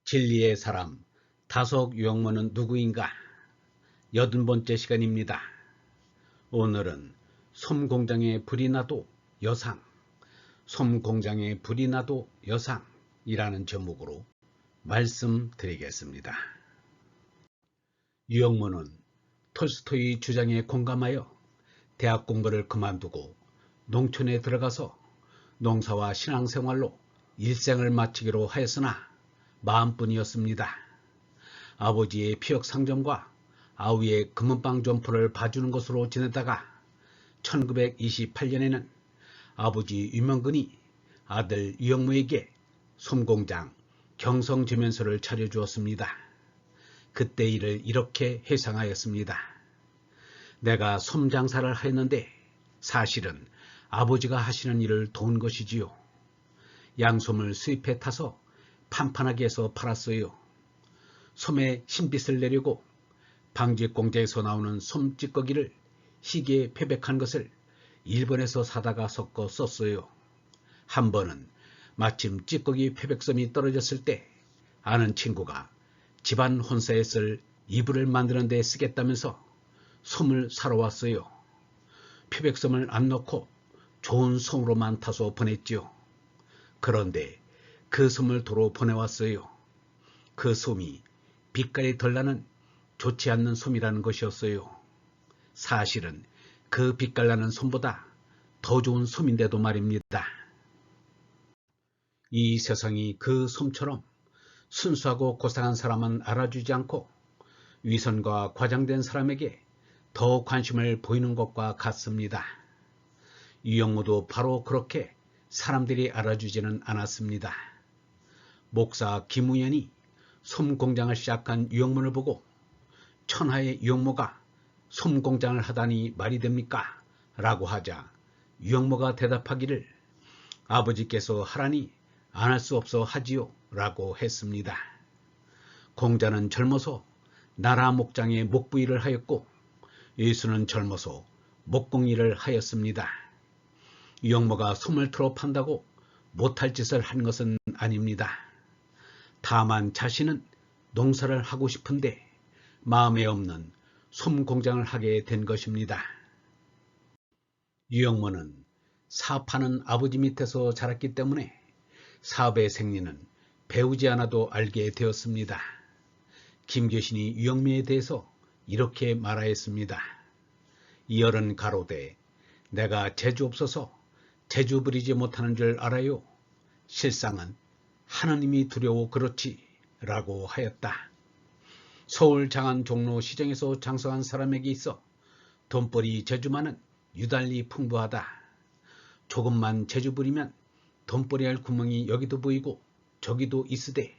진리의 사람 다속 유영모는 누구인가? 80번째 시간입니다. 오늘은 솜공장에 불이 나도 여상, 솜공장에 불이 나도 여상이라는 제목으로 말씀드리겠습니다. 유영모는 톨스토이 주장에 공감하여 대학 공부를 그만두고 농촌에 들어가서 농사와 신앙생활로 일생을 마치기로 하였으나 마음뿐이었습니다. 아버지의 피역상점과 아우의 금은방 점포를 봐주는 것으로 지내다가 1928년에는 아버지 유명근이 아들 유영모에게 솜공장 경성지면서를 차려주었습니다. 그때 일을 이렇게 회상하였습니다. 내가 솜장사를 하였는데 사실은 아버지가 하시는 일을 도운 것이지요. 양솜을 수입해 타서 판판하게 해서 팔았어요. 솜에 신빛을 내려고 방직공장에서 나오는 솜 찌꺼기를 희게 패백한 것을 일본에서 사다가 섞어 썼어요. 한 번은 마침 찌꺼기 패백솜이 떨어졌을 때 아는 친구가 집안 혼사에 쓸 이불을 만드는 데 쓰겠다면서 솜을 사러 왔어요. 표백솜을 안 넣고 좋은 솜으로만 타서 보냈지요. 그런데 그 솜을 도로 보내왔어요. 그 솜이 빛깔이 덜 나는 좋지 않는 솜이라는 것이었어요. 사실은 그 빛깔 나는 솜보다 더 좋은 솜인데도 말입니다. 이 세상이 그 솜처럼 순수하고 고상한 사람은 알아주지 않고 위선과 과장된 사람에게 더 관심을 보이는 것과 같습니다. 유영모도 바로 그렇게 사람들이 알아주지는 않았습니다. 목사 김우연이 솜공장을 시작한 유영모를 보고 천하의 유영모가 솜공장을 하다니 말이 됩니까? 라고 하자 유영모가 대답하기를 아버지께서 하라니 안 할 수 없어 하지요 라고 했습니다. 공자는 젊어서 나라 목장에 목부일을 하였고 예수는 젊어서 목공일을 하였습니다. 유영모가 솜을 틀어 판다고 못할 짓을 한 것은 아닙니다. 다만 자신은 농사를 하고 싶은데 마음에 없는 솜공장을 하게 된 것입니다. 유영모는 사업하는 아버지 밑에서 자랐기 때문에 사업의 생리는 배우지 않아도 알게 되었습니다. 김교신이 유영모에 대해서 이렇게 말하였습니다. 이열은 가로되 내가 재주 없어서 재주 부리지 못하는 줄 알아요. 실상은 하느님이 두려워 그렇지 라고 하였다. 서울 장안 종로 시장에서 장사한 사람에게 있어 돈벌이 재주만은 유달리 풍부하다. 조금만 재주 부리면 돈벌이 할 구멍이 여기도 보이고 저기도 있으되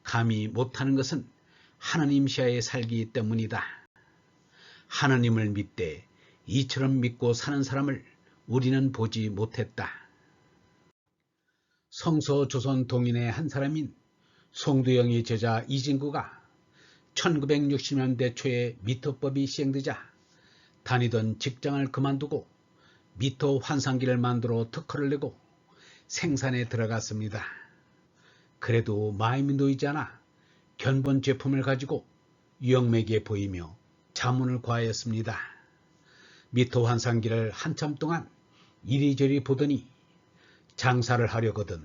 감히 못하는 것은 하느님 시야에 살기 때문이다. 하느님을 믿되 이처럼 믿고 사는 사람을 우리는 보지 못했다. 성서조선 동인의 한 사람인 송두영의 제자 이진구가 1960년대 초에 미터법이 시행되자 다니던 직장을 그만두고 미터 환상기를 만들어 특허를 내고 생산에 들어갔습니다. 그래도 마음이 놓이지 않아 견본 제품을 가지고 유영모에게 보이며 자문을 구하였습니다. 미터 환상기를 한참 동안 이리저리 보더니 장사를 하려거든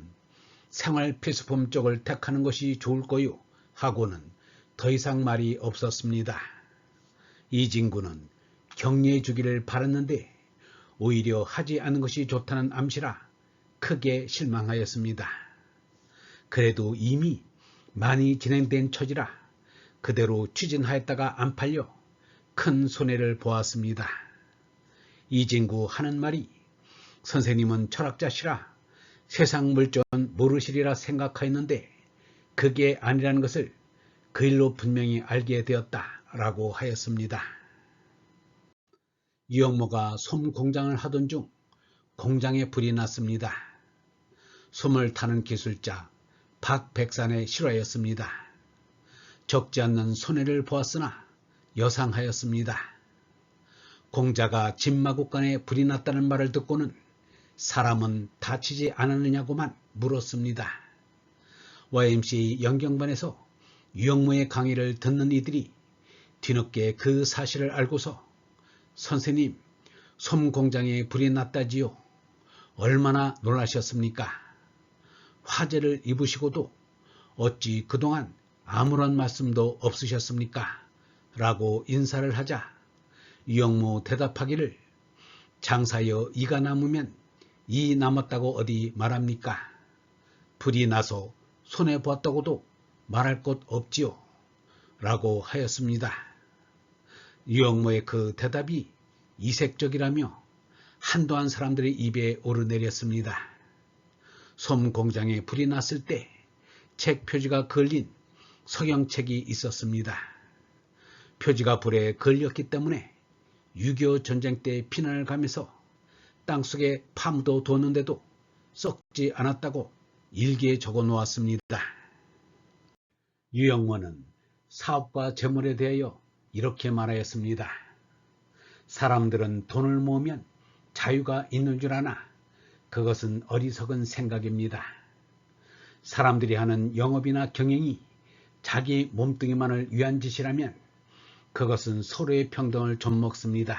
생활 필수품 쪽을 택하는 것이 좋을 거요 하고는 더 이상 말이 없었습니다. 이진구는 격려해 주기를 바랐는데 오히려 하지 않은 것이 좋다는 암시라 크게 실망하였습니다. 그래도 이미 많이 진행된 처지라 그대로 추진하였다가 안 팔려 큰 손해를 보았습니다. 이진구 하는 말이 선생님은 철학자시라 세상 물정 모르시리라 생각하였는데 그게 아니라는 것을 그 일로 분명히 알게 되었다라고 하였습니다. 유영모가 솜 공장을 하던 중 공장에 불이 났습니다. 솜을 타는 기술자 박백산의 실화였습니다. 적지 않는 손해를 보았으나 여상하였습니다. 공자가 진마국간에 불이 났다는 말을 듣고는 사람은 다치지 않았느냐고만 물었습니다. YMCA 연경반에서 유영모의 강의를 듣는 이들이 뒤늦게 그 사실을 알고서 선생님, 솜 공장에 불이 났다지요. 얼마나 놀라셨습니까? 화제를 입으시고도 어찌 그동안 아무런 말씀도 없으셨습니까? 라고 인사를 하자 유영모 대답하기를 장사여 이가 남으면 이 남았다고 어디 말합니까? 불이 나서 손해보았다고도 말할 것 없지요. 라고 하였습니다. 유영모의 그 대답이 이색적이라며 한도한 사람들의 입에 오르내렸습니다. 솜 공장에 불이 났을 때 책 표지가 걸린 서경책이 있었습니다. 표지가 불에 걸렸기 때문에 6.25 전쟁 때 피난을 가면서 땅속에 파묻어 뒀는데도 썩지 않았다고 일기에 적어 놓았습니다. 유영모는 사업과 재물에 대하여 이렇게 말하였습니다. 사람들은 돈을 모으면 자유가 있는 줄 아나 그것은 어리석은 생각입니다. 사람들이 하는 영업이나 경영이 자기 몸뚱이만을 위한 짓이라면 그것은 서로의 평등을 좀먹습니다.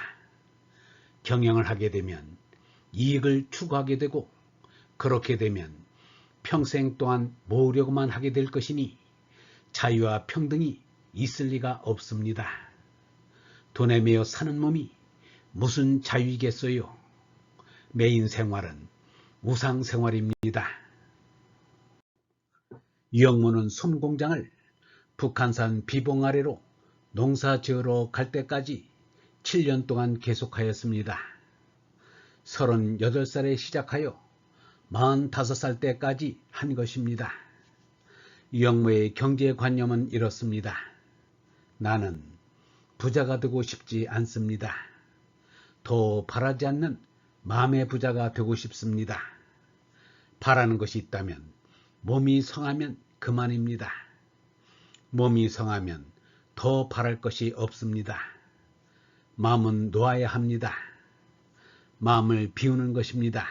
경영을 하게 되면 이익을 추구하게 되고 그렇게 되면 평생 동안 모으려고만 하게 될 것이니 자유와 평등이 있을 리가 없습니다. 돈에 매여 사는 몸이 무슨 자유이겠어요? 메인 생활은 우상 생활입니다. 유영모는 솜 공장을 북한산 비봉 아래로 농사 지으러 갈 때까지 7년 동안 계속하였습니다. 38살에 시작하여 45살 때까지 한 것입니다. 유영모의 경제관념은 이렇습니다. 나는 부자가 되고 싶지 않습니다. 더 바라지 않는 마음의 부자가 되고 싶습니다. 바라는 것이 있다면 몸이 성하면 그만입니다. 몸이 성하면 더 바랄 것이 없습니다. 마음은 놓아야 합니다. 마음을 비우는 것입니다.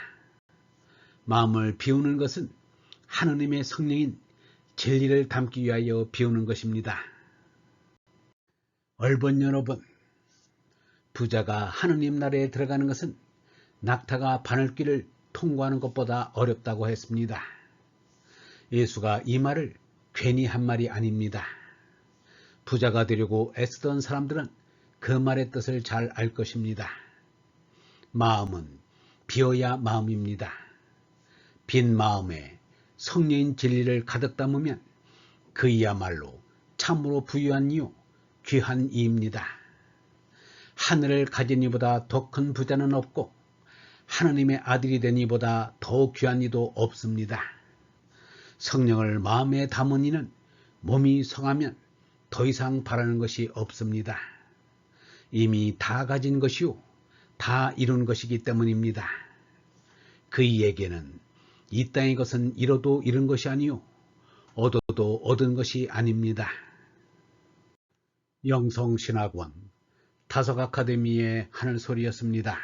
마음을 비우는 것은 하느님의 성령인 진리를 담기 위하여 비우는 것입니다. 얼번 여러분, 부자가 하느님 나라에 들어가는 것은 낙타가 바늘길을 통과하는 것보다 어렵다고 했습니다. 예수가 이 말을 괜히 한 말이 아닙니다. 부자가 되려고 애쓰던 사람들은 그 말의 뜻을 잘 알 것입니다. 마음은 비어야 마음입니다. 빈 마음에 성령인 진리를 가득 담으면 그이야말로 참으로 부유한 이요 귀한 이입니다. 하늘을 가진 이보다 더 큰 부자는 없고 하느님의 아들이 된 이보다 더 귀한 이도 없습니다. 성령을 마음에 담은 이는 몸이 성하면 더 이상 바라는 것이 없습니다. 이미 다 가진 것이요 다 이룬 것이기 때문입니다. 그이에게는 이 땅의 것은 잃어도 잃은 것이 아니요 얻어도 얻은 것이 아닙니다. 영성신학원 다석아카데미의 하늘소리였습니다.